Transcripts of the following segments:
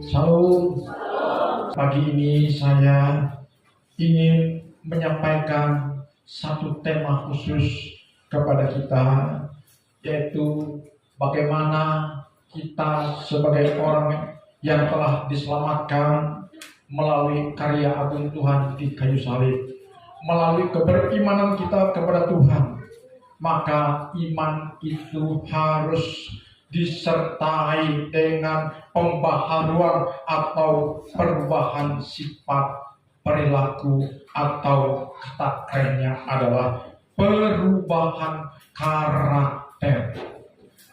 Salam. Pagi ini saya ingin menyampaikan satu tema khusus kepada kita, yaitu bagaimana kita sebagai orang yang telah diselamatkan melalui karya agung Tuhan di kayu salib, melalui keberimanan kita kepada Tuhan, maka iman itu harus disertai dengan pembaharuan atau perubahan sifat, perilaku, atau kata kerennya adalah perubahan karakter.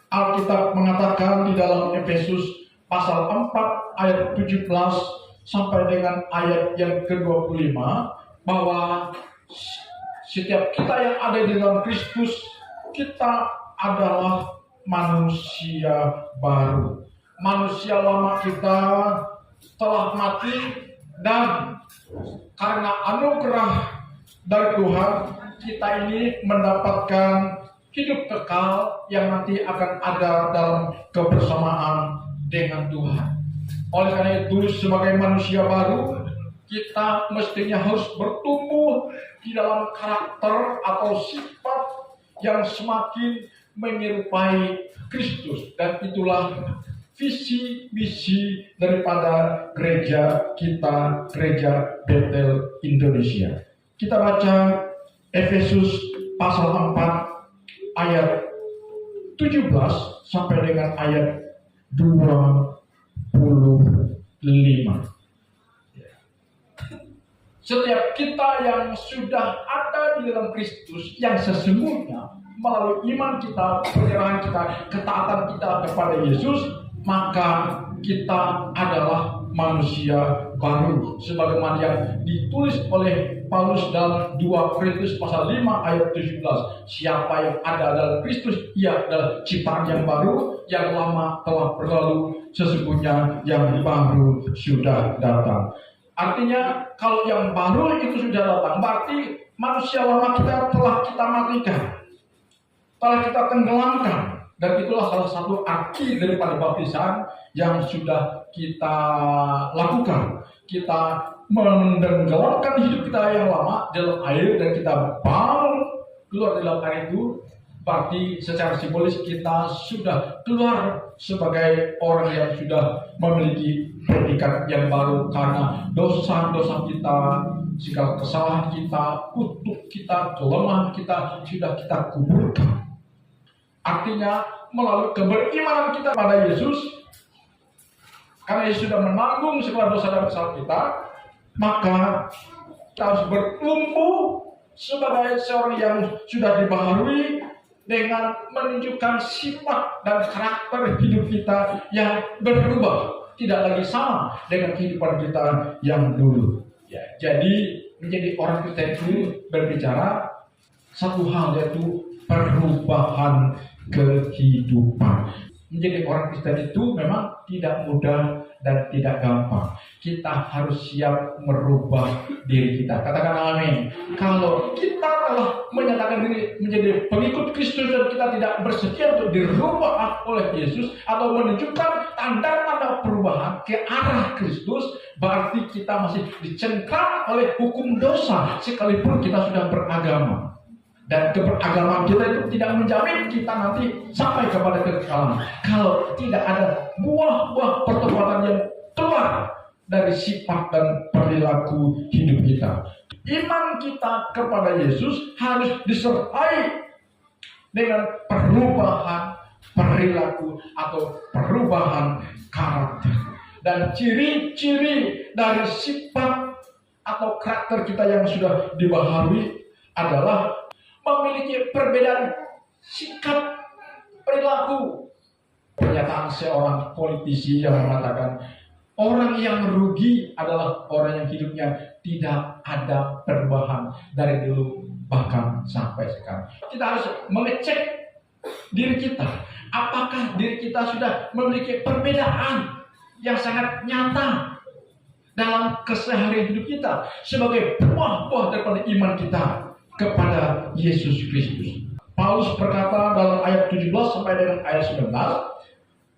Alkitab mengatakan di dalam Efesus pasal 4 ayat 17 sampai dengan ayat yang ke-25 bahwa setiap kita yang ada di dalam Kristus, kita adalah manusia baru. Manusia lama kita telah mati, dan karena anugerah dari Tuhan, kita ini mendapatkan hidup kekal yang nanti akan ada dalam kebersamaan dengan Tuhan. Oleh karena itu, sebagai manusia baru, kita mestinya harus bertumbuh di dalam karakter atau sifat yang semakin menyerupai Kristus, dan itulah visi misi daripada gereja kita, Gereja Betel Indonesia. Kita baca Efesus pasal 4 ayat 17 sampai dengan ayat 25. Setiap kita yang sudah ada di dalam Kristus, yang sesungguhnya melalui iman kita, penyerahan kita, ketaatan kita kepada Yesus, maka kita adalah manusia baru. Sebagaimana yang ditulis oleh Paulus dalam 2 Korintus pasal 5 ayat 17. Siapa yang ada dalam Kristus, ia adalah ciptaan yang baru, yang lama telah berlalu, sesungguhnya yang baru sudah datang. Artinya kalau yang baru itu sudah datang, berarti manusia lama kita telah kita matikan, telah kita tenggelamkan. Dan itulah salah satu arti daripada baptisan yang sudah kita lakukan. Kita menenggelamkan hidup kita yang lama dalam air, dan kita bangun keluar dalam air itu. Berarti secara simbolis kita sudah keluar sebagai orang yang sudah memiliki predikat yang baru, karena dosa-dosa kita, segala kesalahan kita, kutuk kita, kelemahan kita sudah kita kuburkan. Artinya melalui keberimanan kita pada Yesus, karena Yesus sudah menanggung segala dosa dan kesalahan kita, maka kita harus bertumbuh sebagai seorang yang sudah dibaharui dengan menunjukkan sifat dan karakter hidup kita yang berubah, tidak lagi sama dengan kehidupan kita yang dulu. Ya, jadi menjadi orang Kristen itu berbicara satu hal, yaitu perubahan kehidupan. Menjadi orang Kristen itu memang tidak mudah dan tidak gampang. Kita harus siap merubah diri kita. Katakan amin. Kalau kita telah menyatakan diri menjadi pengikut Kristus dan kita tidak bersedia untuk dirubah oleh Yesus atau menunjukkan tanda-tanda perubahan ke arah Kristus, berarti kita masih dicengkram oleh hukum dosa sekalipun kita sudah beragama. Dan keberagamaan kita itu tidak menjamin kita nanti sampai kepada kekekalan. Kalau tidak ada buah-buah pertobatan yang keluar dari sifat dan perilaku hidup kita. Iman kita kepada Yesus harus disertai dengan perubahan perilaku atau perubahan karakter. Dan ciri-ciri dari sifat atau karakter kita yang sudah dibaharui adalah memiliki perbedaan sikap perilaku. Pernyataan seorang politisi yang mengatakan orang yang rugi adalah orang yang hidupnya tidak ada perubahan dari dulu bahkan sampai sekarang. Kita harus mengecek diri kita, apakah diri kita sudah memiliki perbedaan yang sangat nyata dalam keseharian hidup kita sebagai buah-buah daripada iman kita kepada Yesus Kristus. Paulus berkata dalam ayat 17 sampai dengan ayat 19,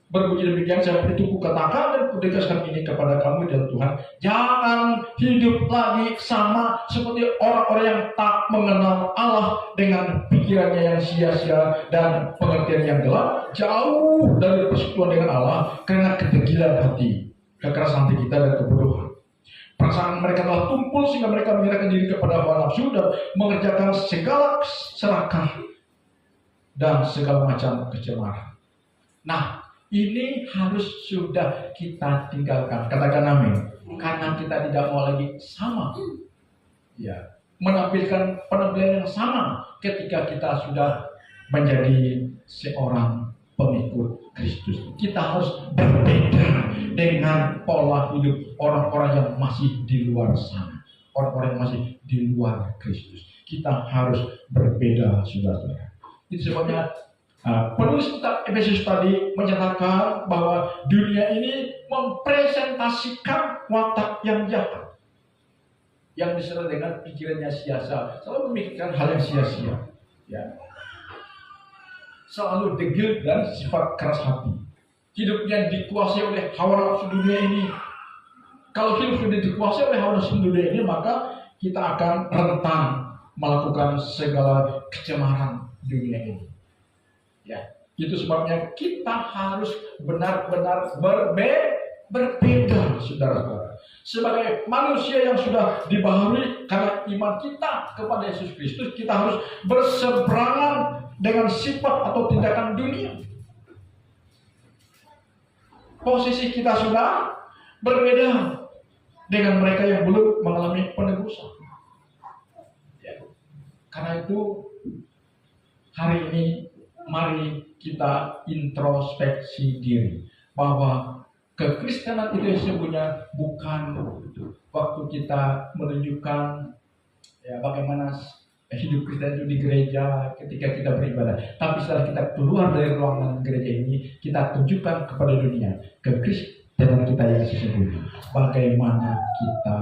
Berbunyi demikian, seperti itu kukatakan dan kutegaskan ini kepada kamu dan Tuhan, jangan hidup lagi sama seperti orang-orang yang tak mengenal Allah dengan pikirannya yang sia-sia dan pengertian yang gelap, jauh dari persekutuan dengan Allah karena ketegilan hati, kekerasan hati kita dan kebodohan. Perasaan mereka telah tumpul sehingga mereka menyerahkan diri kepada hawa nafsu dan mengerjakan segala serakah dan segala macam kecemaran. Nah, ini harus sudah kita tinggalkan. Katakan amin. Karena kita tidak mau lagi sama. Ya, menampilkan penampilan yang sama ketika kita sudah menjadi seorang pengikut Kristus. Kita harus berbeda dengan pola hidup orang-orang yang masih di luar sana. Orang-orang yang masih di luar Kristus. Kita harus berbeda, saudara-saudara. Itu sebabnya penulis kitab Efesus tadi menyatakan bahwa dunia ini mempresentasikan watak yang jahat, yang disertai dengan pikirannya sia-sia, selalu memikirkan hal yang sia-sia, ya. Selalu degil dan sifat keras hati. Hidupnya dikuasai oleh hawa nafsu dunia ini. Kalau hidup sudah dikuasai oleh hawa nafsu dunia ini, maka kita akan rentan melakukan segala kecemaran dunia ini. Ya, itu sebabnya kita harus benar-benar berbeda, saudara-saudara. Sebagai manusia yang sudah dibaharui karena iman kita kepada Yesus Kristus, kita harus berseberangan dengan sifat atau tindakan dunia. Posisi kita sudah berbeda dengan mereka yang belum mengalami penebusan. Ya. Karena itu hari ini mari kita introspeksi diri bahwa kekristenan itu sesungguhnya bukan waktu kita menunjukkan ya bagaimana hidup Kristen itu di gereja ketika kita beribadah, tapi setelah kita keluar dari ruangan gereja ini, kita tunjukkan kepada dunia kekristenan kita yang sesungguhnya, bagaimana kita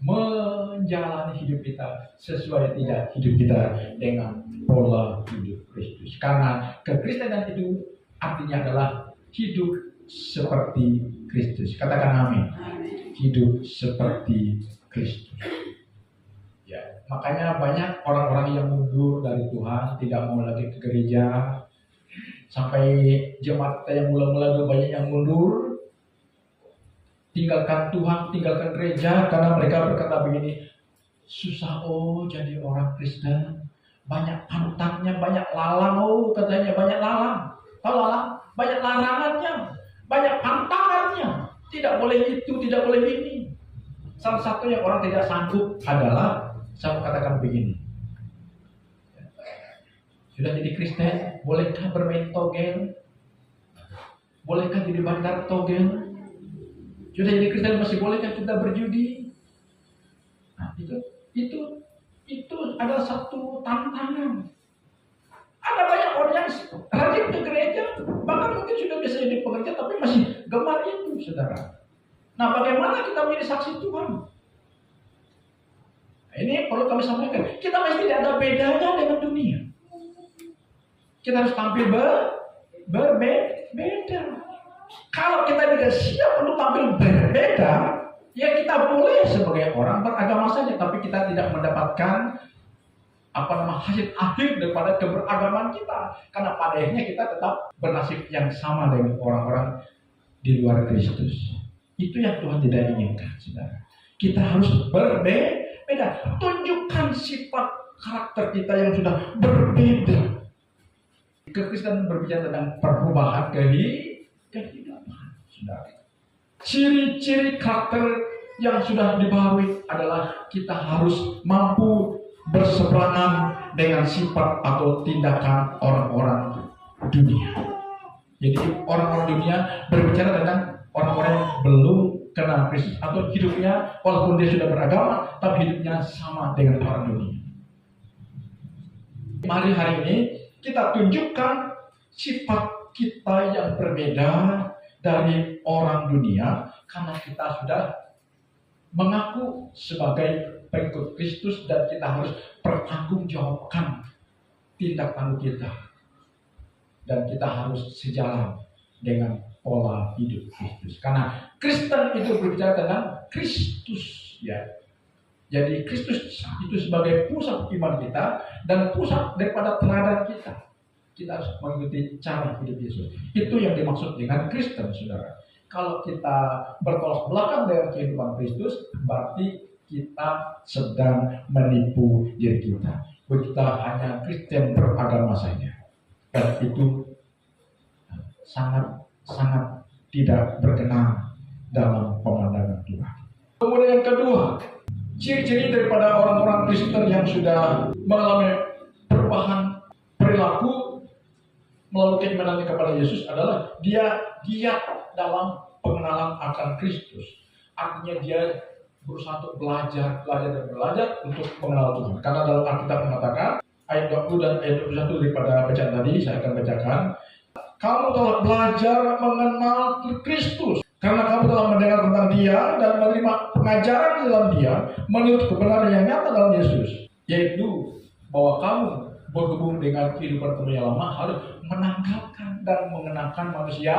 menjalani hidup kita sesuai tidak hidup kita dengan pola hidup Kristus. Karena kekristenan itu artinya adalah hidup seperti Kristus. Katakan amin. Hidup seperti Kristus. Ya, makanya banyak orang-orang yang mundur dari Tuhan, tidak mau lagi ke gereja. Sampai jemaat kita yang mula-mula banyak yang mundur, tinggalkan Tuhan, tinggalkan gereja karena mereka berkata begini, susah jadi orang Kristen. Banyak pantangnya, banyak lalang, katanya banyak lalang. Tahu lalang? Banyak larangannya, banyak pantangannya. Tidak boleh itu, tidak boleh ini. Salah satu yang orang tidak sanggup adalah, saya katakan begini. Sudah jadi Kristen, bolehkah bermain togel? Bolehkah jadi bandar togel? Sudah jadi Kristen, masih bolehkah kita berjudi? Nah, itu adalah satu tantangan. Ada banyak orang yang rajin ke gereja, bahkan mungkin sudah bisa jadi pekerja, tapi masih gemar itu, saudara. Nah, bagaimana kita menjadi saksi Tuhan? Nah, ini perlu kami sampaikan. Kita masih tidak ada bedanya dengan dunia. Kita harus tampil berbeda. Kalau kita tidak siap untuk tampil berbeda, ya kita boleh sebagai orang beragama saja, tapi kita tidak mendapatkan hasil akhir daripada keberagaman kita. Karena pada akhirnya kita tetap bernasib yang sama dengan orang-orang di luar Kristus. Itu yang Tuhan tidak inginkan, saudara. Kita harus berbeda. Tunjukkan sifat karakter kita yang sudah berbeda. Kekristenan berbicara tentang perubahan kehidupan, saudara. Ciri-ciri karakter yang sudah dibaharui adalah kita harus mampu berseberangan dengan sifat atau tindakan orang-orang dunia. Jadi orang-orang dunia berbicara tentang orang-orang yang belum kenal Kristus atau hidupnya walaupun dia sudah beragama tapi hidupnya sama dengan orang dunia. Mari hari ini kita tunjukkan sifat kita yang berbeda dari orang dunia karena kita sudah mengaku sebagai pengikut Kristus dan kita harus pertanggungjawabkan tindak tanduk kita dan kita harus sejalan dengan pola hidup Kristus. Karena Kristen itu berbicara tentang Kristus, ya. Jadi Kristus itu sebagai pusat iman kita dan pusat daripada teladan kita. Kita harus mengikuti cara hidup Yesus. Itu yang dimaksud dengan Kristen, saudara. Kalau kita bertolak belakang dengan kehidupan Kristus, berarti kita sedang menipu diri kita. Kita hanya Kristen beragama saja. Dan itu sangat tidak berkenan dalam pemandangan Tuhan. Kemudian yang kedua, ciri-ciri daripada orang-orang Kristen yang sudah mengalami perubahan perilaku melalui keimanannya kepada Yesus adalah dia giat dalam pengenalan akan Kristus. Artinya dia berusaha untuk belajar untuk mengenal Tuhan. Karena dalam Alkitab mengatakan ayat 20 dan ayat 21 daripada bacaan tadi saya akan bacakan. Kamu telah belajar mengenal Kristus karena kamu telah mendengar tentang Dia dan menerima pengajaran di dalam Dia menurut kebenaran yang nyata dalam Yesus, yaitu bahwa kamu berhubung dengan kehidupan kamu yang lama harus menanggalkan dan mengenakan manusia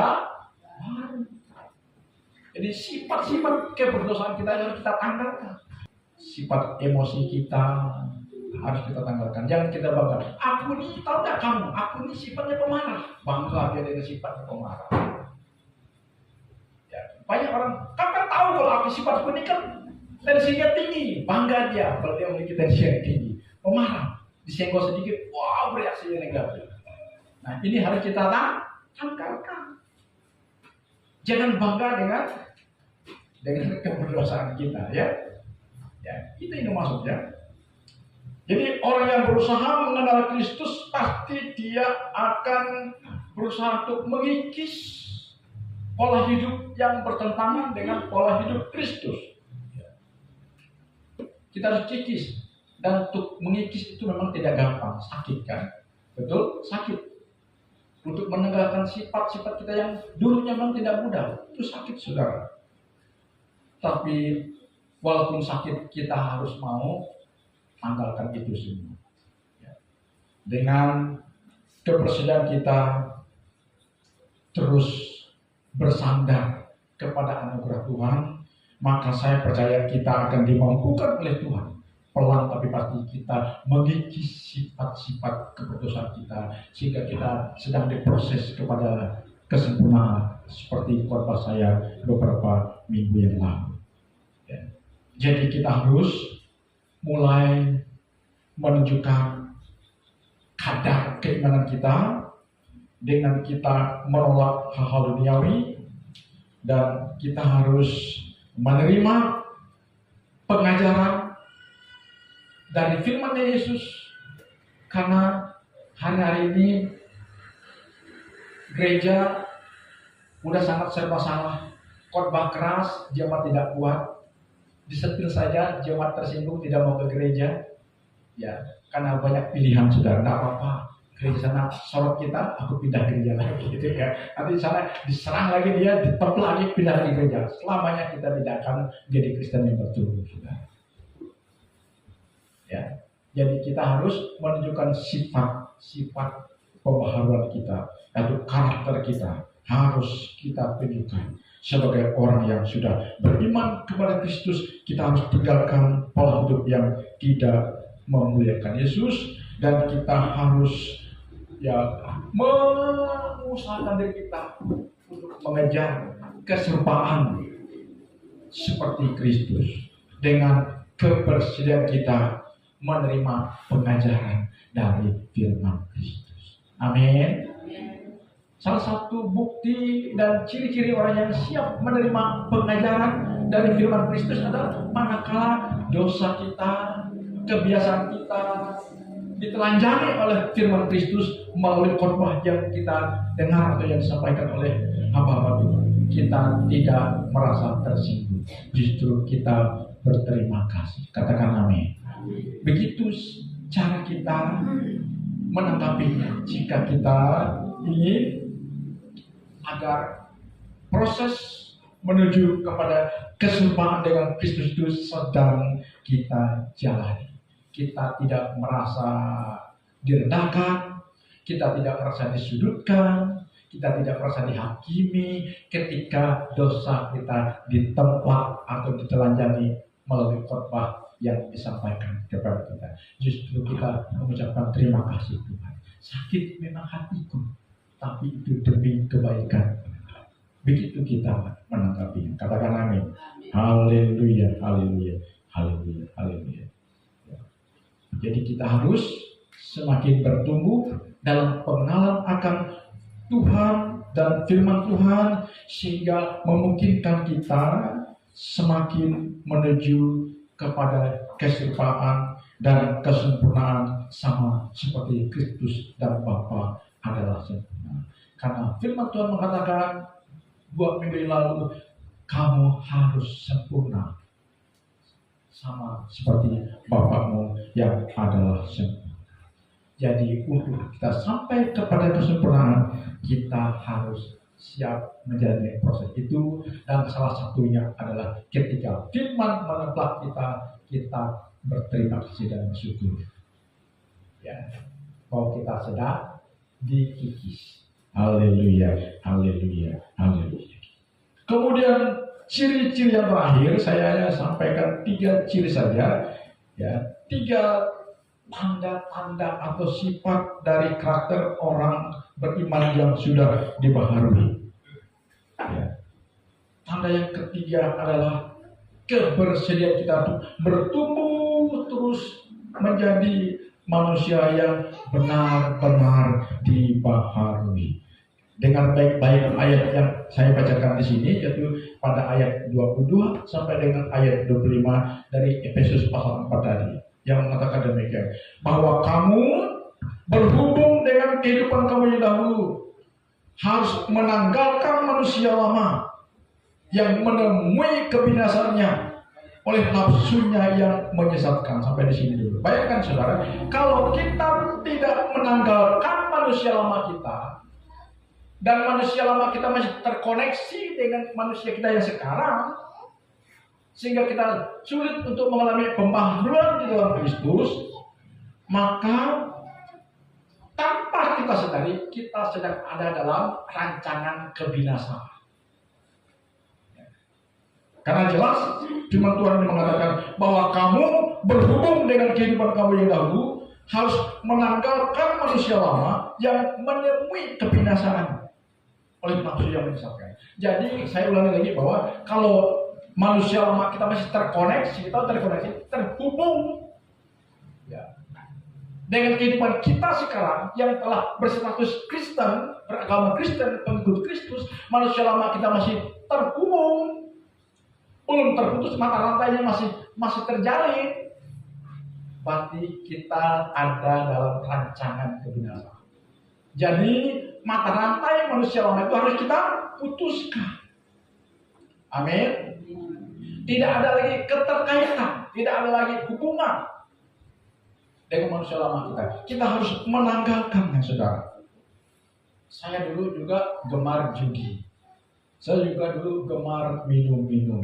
baru. Jadi sifat-sifat keberdosaan kita harus kita tanggalkan. Sifat emosi kita harus kita tanggalkan. Jangan kita bangga. Aku ini, tahu gak kamu? Aku ini sifatnya pemarah. Bangga dia dengan sifatnya pemarah. Ya, banyak orang, kamu kan tahu kalau aku sifatku ini kan tensinya tinggi. Bangga dia kalau dia memiliki tensi yang tinggi. Pemarah. Disenggol sedikit, wow, bereaksinya negatif. Nah, ini harus kita tanggalkan. Jangan bangga dengan keberdosaan kita, ya. Ya, itu yang maksudnya. Jadi orang yang berusaha mengenal Kristus pasti dia akan berusaha untuk mengikis pola hidup yang bertentangan dengan pola hidup Kristus. Kita harus kikis, dan untuk mengikis itu memang tidak gampang, sakit kan? Betul? Sakit. Untuk menegakkan sifat-sifat kita yang dulunya memang tidak mudah, itu sakit, saudara. Tapi walaupun sakit, kita harus mau tanggalkan itu semua. Dengan kebersihan kita terus bersandar kepada anugerah Tuhan, maka saya percaya kita akan dimampukan oleh Tuhan. Pelan tapi pasti kita mengikis sifat-sifat keputusan kita sehingga kita sedang diproses kepada kesempurnaan seperti khotbah saya beberapa minggu yang lalu. Ya. Jadi kita harus mulai menunjukkan kadar keimanan kita dengan kita menolak hal-hal duniawi, dan kita harus menerima pengajaran dari firman Yesus. Karena hari-hari ini gereja udah sangat serba salah, khotbah keras, jemaat tidak kuat, disetil saja jemaat tersinggung tidak mau ke gereja. Ya, karena banyak pilihan, saudara. Tidak apa-apa, gereja sana sorot kita, aku pindah gereja lagi, gitu ya. Nanti di sana diserang lagi dia, ditop lagi, pindah lagi gereja. Selamanya kita tidak akan jadi Kristen yang betul, saudara. Ya, jadi kita harus menunjukkan sifat pembaharuan kita, atau karakter kita harus kita tunjukkan sebagai orang yang sudah beriman kepada Kristus. Kita harus tinggalkan pola hidup yang tidak memuliakan Yesus, dan kita harus mengusahakan diri kita untuk mengejar keserupaan seperti Kristus dengan kebersihan kita menerima pengajaran dari firman Kristus. Amin. Salah satu bukti dan ciri-ciri orang yang siap menerima pengajaran dari firman Kristus adalah manakala dosa kita, kebiasaan kita ditelanjangi oleh firman Kristus melalui khotbah yang kita dengar atau yang disampaikan oleh hamba-hamba Tuhan. Kita tidak merasa tersinggung, justru kita berterima kasih. Katakan amin. Begitu cara kita menanggapinya. Jika kita ingin agar proses menuju kepada keserumpaan dengan Kristus itu sedang kita jalani, kita tidak merasa direndahkan, kita tidak merasa disudutkan, Kita tidak merasa dihakimi ketika dosa kita ditempat atau ditelanjangi melalui khotbah yang disampaikan kepada kita. Justru kita mengucapkan terima kasih Tuhan. Sakit memang hatiku, tapi itu demi kebaikan. Begitu kita menanggapinya. Katakan amin. Haleluya, haleluya, haleluya, haleluya. Jadi kita harus semakin bertumbuh dalam pengenalan akan Tuhan dan firman Tuhan, sehingga memungkinkan kita semakin menuju kepada keserupaan dan kesempurnaan sama seperti Kristus dan Bapa adalah sempurna. Karena firman Tuhan mengatakan 2 minggu yang lalu, kamu harus sempurna sama seperti Bapamu yang adalah sempurna. Jadi untuk kita sampai kepada kesempurnaan, kita harus siap menjalani proses itu, dan salah satunya adalah ketika firman menebak kita berterima kasih dan bersyukur. Ya, bahwa kita sedang dikikis. Haleluya, haleluya, haleluya. Kemudian ciri-ciri yang terakhir saya sampaikan 3 ciri saja, ya, 3 tanda-tanda atau sifat dari karakter orang beriman yang sudah dibaharui. Ya. Tanda yang ketiga adalah kebersediaan kita untuk bertumbuh terus menjadi manusia yang benar-benar dibaharui. Dengan baik-baik ayat yang saya bacakan di sini, yaitu pada ayat 22 sampai dengan ayat 25 dari Efesus pasal 4 tadi, yang mengatakan demikian, bahwa kamu berhubung dengan kehidupan kamu yang dahulu harus menanggalkan manusia lama yang menemui kebinasannya oleh nafsunya yang menyesatkan. Sampai di sini dulu. Bayangkan saudara, kalau kita tidak menanggalkan manusia lama kita, dan manusia lama kita masih terkoneksi dengan manusia kita yang sekarang, sehingga kita sulit untuk mengalami pembaharuan di dalam Kristus, maka tanpa kita sadari, kita sedang ada dalam rancangan kebinasaan. Karena jelas firman Tuhan mengatakan bahwa kamu berhubung dengan kehidupan kamu yang dahulu harus menanggalkan manusia lama yang menemui kebinasaan oleh nafsu yang menyesatkan. Jadi saya ulangi lagi bahwa kalau manusia lama kita masih terkoneksi, terhubung, ya, dengan kehidupan kita sekarang yang telah berstatus Kristen, beragama Kristen, pengikut Kristus. Manusia lama kita masih terhubung, belum terputus, mata rantainya masih terjalin. Berarti kita ada dalam rancangan kebinasaan. Jadi mata rantai manusia lama itu harus kita putuskan. Amin. Tidak ada lagi keterkaitan, tidak ada lagi hubungan dengan manusia lama kita. Kita harus menanggalkannya, saudara. Saya dulu juga gemar judi. Saya juga dulu gemar minum-minum.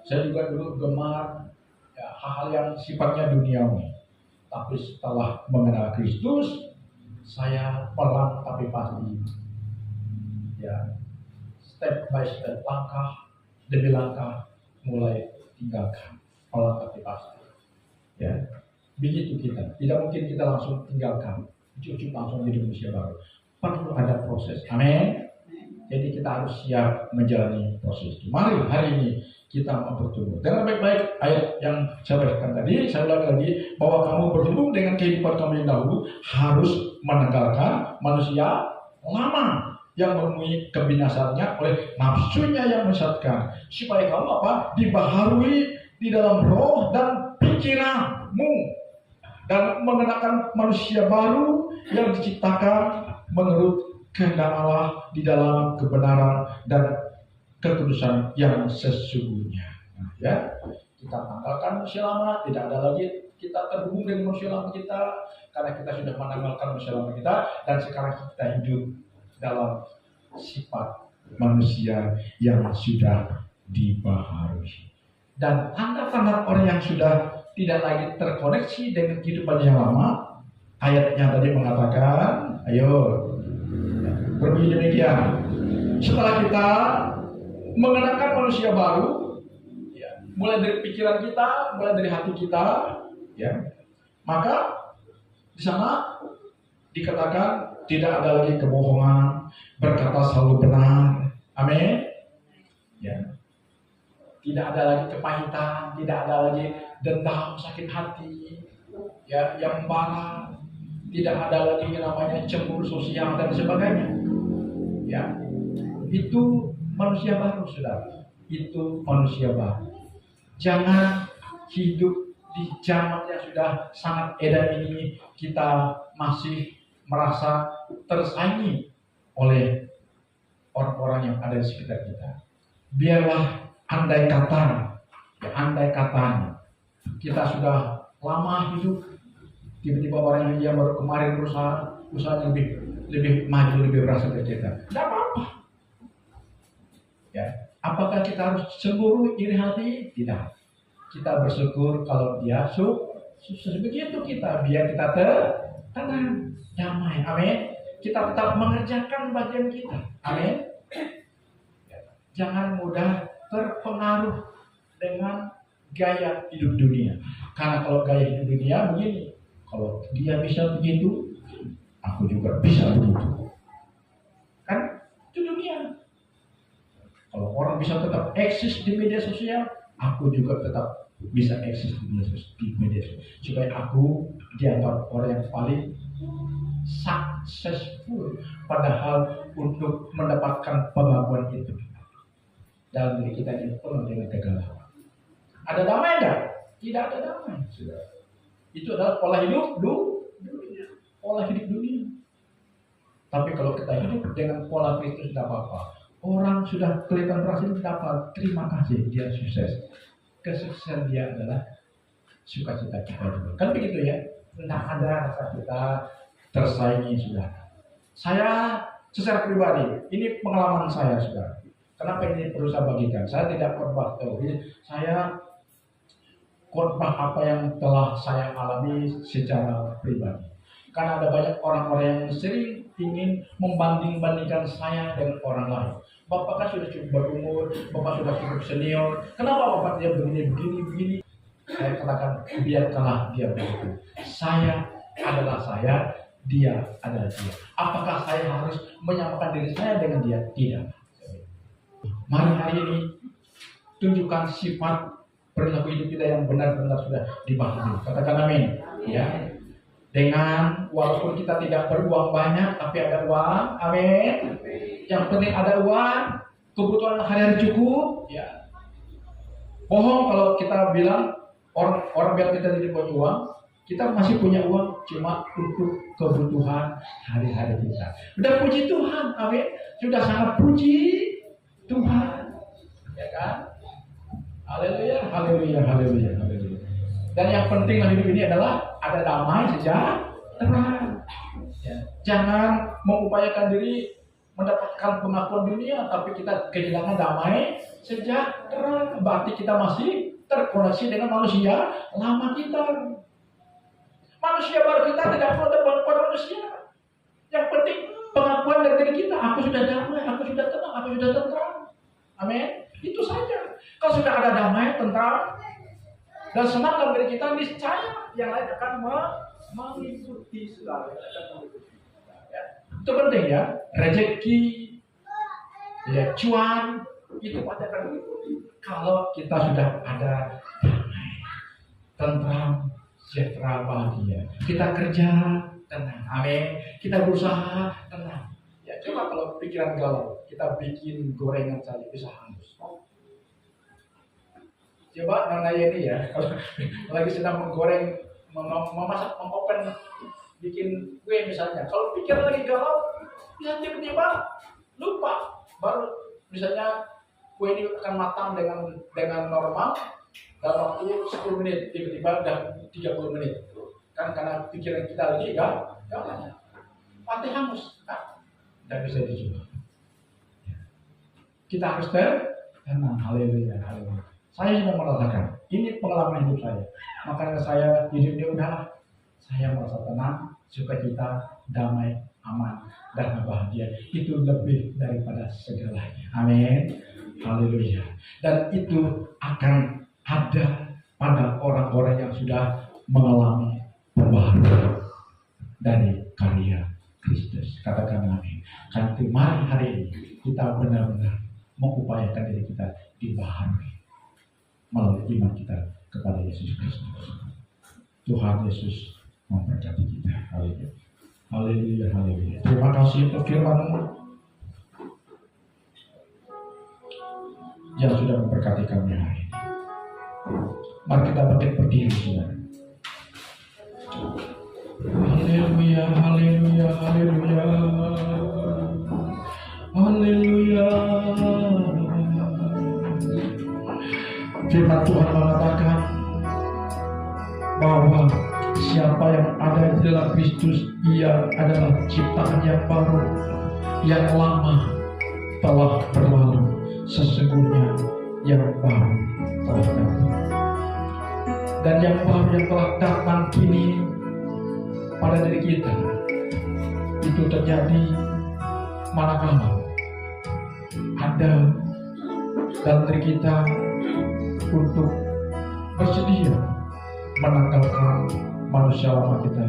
Saya juga dulu gemar hal-hal yang sifatnya duniawi. Tapi setelah mengenal Kristus, saya pelan tapi pasti, ya, step by step, langkah demi langkah mulai tinggalkan, pelan tapi pasti. Ya, begitu kita. Tidak mungkin kita langsung tinggalkan, cukup langsung jadi manusia baru. Perlu ada proses. Amin. Jadi kita harus siap menjalani proses itu. Mari hari ini kita mau bertumbuh. Dengan baik-baik ayat yang saya bacakan tadi, saya ulangi lagi bahwa kamu bertumbuh dengan kehidupan kamu yang dahulu harus menanggalkan manusia lama yang menemui kebinasannya oleh nafsunya yang menyesatkan, supaya kamu dibaharui di dalam roh dan pikiranmu dan mengenakan manusia baru yang diciptakan menurut kehendak Allah di dalam kebenaran dan kekudusan yang sesungguhnya. Nah, ya, kita tanggalkan manusia lama, tidak ada lagi kita terhubung dengan manusia lama kita, karena kita sudah menanggalkan manusia lama kita, dan sekarang kita hidup dalam sifat manusia yang sudah dibaharui. Dan tanda-tanda orang yang sudah tidak lagi terkoneksi dengan kehidupan yang lama, ayatnya tadi mengatakan, ayo berbunyi demikian. Setelah kita mengenakan manusia baru, ya, mulai dari pikiran kita, mulai dari hati kita, ya, maka di sana dikatakan tidak ada lagi kebohongan, berkata selalu benar. Amin. Ya. Tidak ada lagi kepahitan, tidak ada lagi dendam, sakit hati, ya, yang marah, tidak ada lagi yang namanya cemburu sosial dan sebagainya. Ya, itu manusia baru, saudara. Itu manusia baru. Jangan hidup di zaman yang sudah sangat edan ini kita masih merasa tersaingi oleh orang-orang yang ada di sekitar kita. Biarlah andai katanya kita sudah lama hidup, tiba-tiba orang yang baru kemarin usahanya lebih maju, lebih berasa dari kita. Tidak apa-apa. Ya, apakah kita harus cemburu, iri hati? Tidak. Kita bersyukur kalau dia sukses, begitu kita, biar kita tenang, damai. Amin. Kita tetap mengerjakan bagian kita. Amin. Jangan mudah terpengaruh dengan gaya hidup dunia. Karena kalau gaya hidup dunia begini, kalau dia bisa begitu, aku juga bisa begitu. Kan itu dunia. Kalau orang bisa tetap eksis di media sosial, aku juga tetap bisa eksis di media sosial. Supaya aku dianggap orang yang paling successful. Padahal untuk mendapatkan pengakuan itu, dalam diri kita ini penuh dengan kegalauan. Ada damai enggak? Tidak ada damai. Sudah. Itu adalah pola hidup dunia. Pola hidup dunia. Tapi kalau kita hidup dengan pola Kristus, tidak apa-apa. Orang sudah kelihatan berhasil, dapat, terima kasih, dia sukses. Kesuksesan dia adalah sukacita kita juga. Kan begitu ya? Tidak ada rasa kita tersaingi, sudah. Saya secara pribadi, ini pengalaman saya, sudah. Kenapa ini perlu saya bagikan? Saya tidak khotbah teori, saya khotbah apa yang telah saya alami secara pribadi. Karena ada banyak orang-orang yang sering ingin membanding-bandingkan saya dengan orang lain. Bapak kan sudah cukup berumur, Bapak sudah cukup senior. Kenapa Bapak dia begini? Saya katakan, biarkanlah dia begitu. Saya adalah saya, dia adalah dia. Apakah saya harus menyamakan diri saya dengan dia? Tidak. Mari hari ini tunjukkan sifat perilaku hidup kita yang benar-benar sudah dipahami. Katakan amin. Ya. Dengan walaupun kita tidak beruang banyak, tapi ada uang. Amin. Yang penting ada uang, kebutuhan hari-hari cukup. Ya. Bohong kalau kita bilang orang bilang kita tidak punya uang, kita masih punya uang cuma untuk kebutuhan hari-hari kita. Sudah puji Tuhan, amin. Sudah sangat puji Tuhan, ya kan? Haleluya, haleluya, haleluya, haleluya. Dan yang penting dalam hidup ini adalah ada damai sejahtera. Ya. Jangan mengupayakan diri mendapatkan pengakuan dunia, tapi kita kehilangan damai sejahtera. Berarti kita masih terkoneksi dengan manusia lama kita. Manusia baru kita tidak perlu ada pengakuan manusia. Yang penting pengakuan dari diri kita. Aku sudah damai, aku sudah tenang, aku sudah tentram. Amin. Itu saja. Kalau sudah ada damai, tentram, dan senang dalam diri kita, niscaya yang lain akan mengikuti segala. Ya. Itu penting ya. Rezeki, ya, cuan, itu pasti akan mengikuti. Kalau kita sudah ada damai, tentram, sejahtera, bahagia. Kita kerja, tenang. Amin. Kita berusaha, tenang. Ya, coba kalau pikiran galau, kita bikin gorengan saja bisa hangus. Coba Nana ini ya, kalau lagi sedang menggoreng, memasak, mengopen, bikin kue misalnya. Kalau pikiran lagi galau, ya tiba-tiba lupa. Baru misalnya kue ini akan matang dengan normal dalam waktu 10 menit, tiba-tiba udah 30 menit. Kan karena pikiran kita lagi galau, mati hangus. Tidak bisa dicoba. Kita harus tenang. Haleluya, haleluya. Saya sudah merasakan, ini pengalaman hidup saya. Makanya saya hidupnya udahlah. Saya merasa tenang, sukacita, damai, aman, dan bahagia. Itu lebih daripada segalanya. Amin. Haleluya. Dan itu akan ada pada orang-orang yang sudah mengalami pembaharuan dari karya Kristus. Katakan amin. Karena itu mari hari ini kita benar-benar mengupayakan diri kita dibaharui melalui iman kita kepada Yesus Kristus. Tuhan Yesus memberkati kita. Haleluya. Haleluya. Haleluya. Terima kasih untuk firman-Mu yang sudah memberkati kami hari ini. Mari kita bangkit berdiri, saudara. Haleluya, haleluya, haleluya, haleluya. Firman Tuhan mengatakan bahwa siapa yang ada di dalam Kristus, ia adalah ciptaan yang baru, yang lama telah berlalu, sesungguhnya yang baru telah datang. Dan yang baru yang telah datang kini pada diri kita itu terjadi manakala ada dalam diri kita untuk bersedia menanggalkan manusia lama kita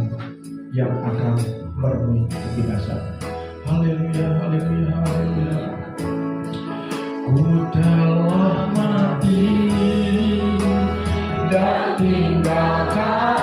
yang akan menemui kebinasaan. Haleluya, haleluya, haleluya. Ku telah mati dan tinggalkan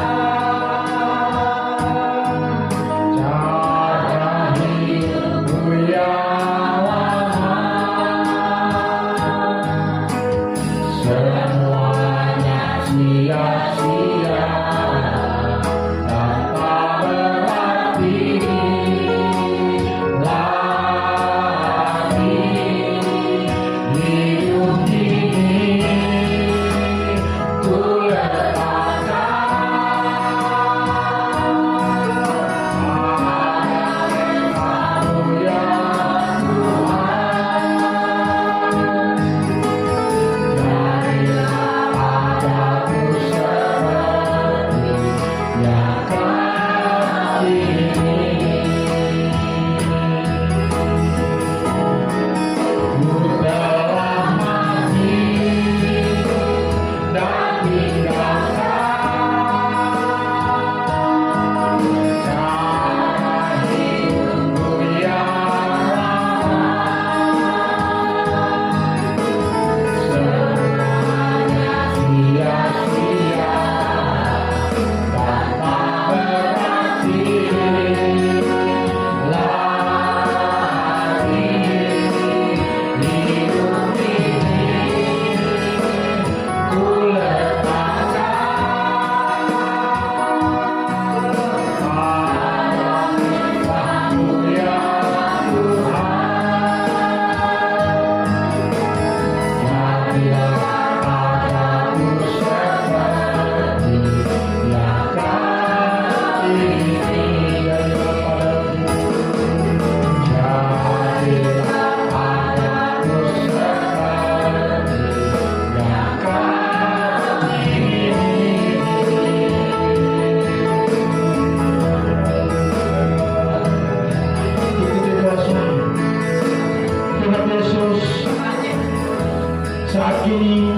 saat ini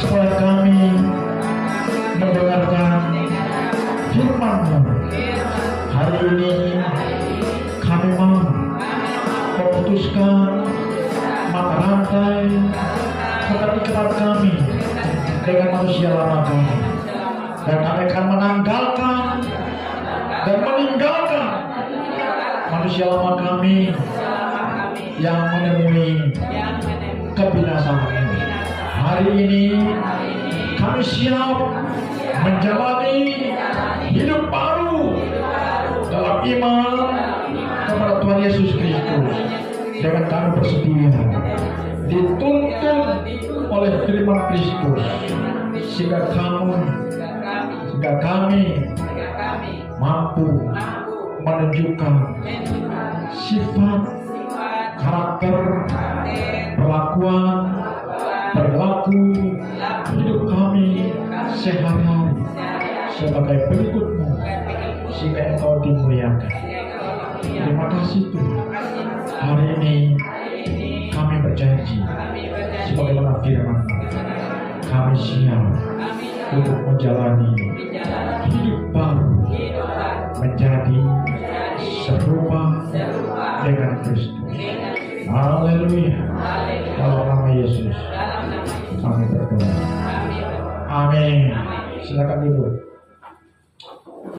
supaya kami mendengarkan firman-Mu. Hari ini kami mau memutuskan mata rantai keterikatan kami dengan manusia lama kami, dan kami akan menanggalkan dan meninggalkan manusia lama kami yang menemui kebinasaan ini. Hari ini kami siap menjalani hidup baru dalam iman kepada Tuhan Yesus Kristus, dengan kami bersedia dituntun oleh firman Kristus, sehingga kami mampu menunjukkan sifat, karakter, perlakuan, perilaku hidup kami sehari-hari sebagai pengikut-Mu, sehingga Engkau dimuliakan. Terima kasih Tuhan. Hari ini kami berjanji sebagaimana firman kami siap untuk menjalani hidup baru menjadi serupa dengan Kristus. Haleluya. Dalam nama Yesus kami berdoa. Amin. Silakan duduk.